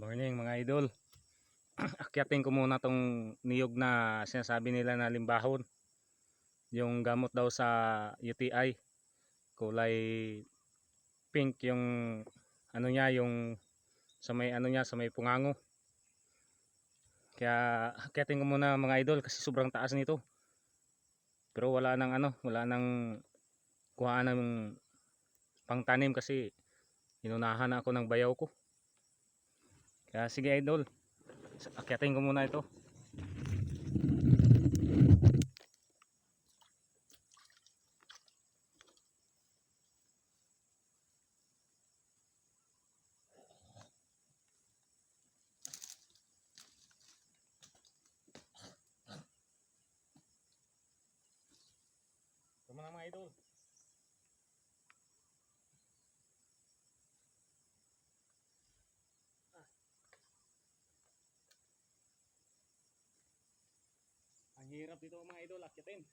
Morning mga idol. Akyatin ko muna tong niyog na sinasabi nila na limbahon. Yung gamot daw sa UTI. Kulay pink yung ano niya, yung sa may ano niya, sa may pungango. Kaya akyatin ko muna mga idol kasi sobrang taas nito. Pero wala nang kuhaan ng pangtanim kasi inunahan ako ng bayaw ko. Kaya sige idol, akyatin ko muna ito. Ito muna mga idol. Ang hirap dito mga idol, akyatin.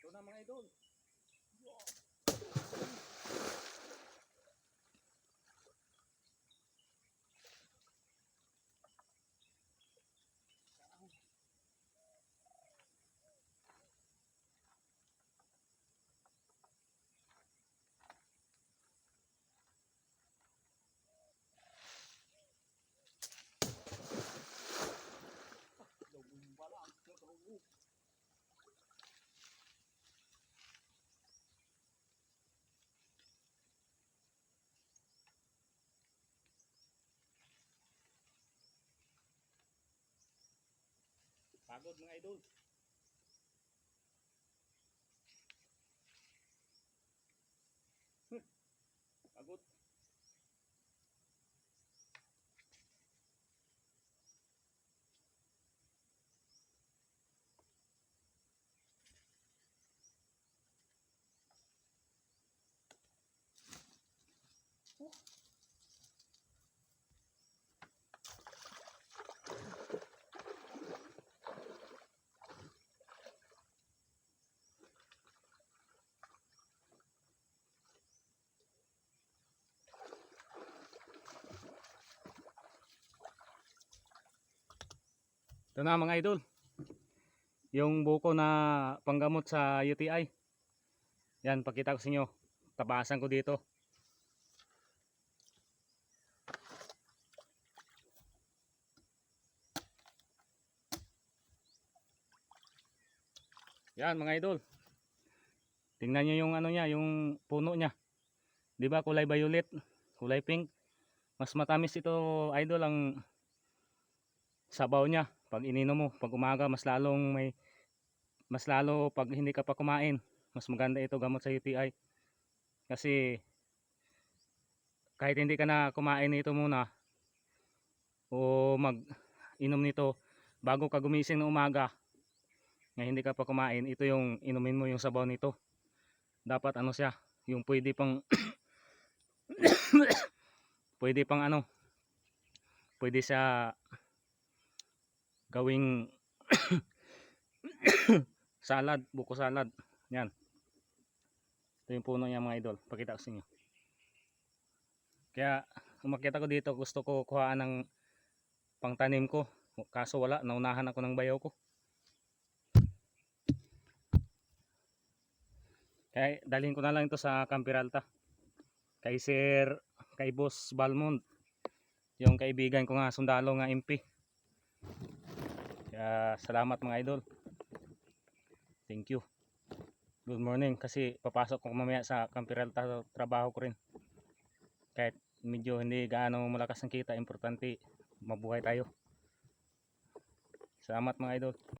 Ito na mga idol. Pagod mga idol. Pagod. Ito na mga idol. Yung buko na panggamot sa UTI. Yan, pakita ko sa inyo. Tabasan ko dito. Yan mga idol. Tingnan niyo yung ano niya, yung puno niya. 'Di ba kulay violet, kulay pink. Mas matamis ito idol ang sabaw niya. Pag ininom mo, pag umaga mas lalo pag hindi ka pa kumain. Mas maganda ito gamot sa UTI. Kasi kahit hindi ka na kumain nito muna o mag-inom nito bago ka gumising ng umaga, na hindi ka pa kumain, ito yung inumin mo yung sabaw nito. Dapat ano siya, yung pwede pang pwede pang ano, pwede siya gawing salad, buko salad. Yan. Ito yung puno niya mga idol. Pakita ko sa inyo. Kaya umakyat ako dito. Gusto ko kuhaan ng pangtanim ko. Kaso wala. Naunahan ako ng bayaw ko. Kaya dalhin ko na lang ito sa Campiralta. Kay Sir, kay Boss Balmond. Yung kaibigan ko nga sundalo nga MP. Kaya salamat mga idol. Thank you. Good morning kasi papasok ko mamaya sa Campiralta, trabaho ko rin. Kahit medyo hindi gaano malakas ang kita, importante mabuhay tayo. Salamat mga idol.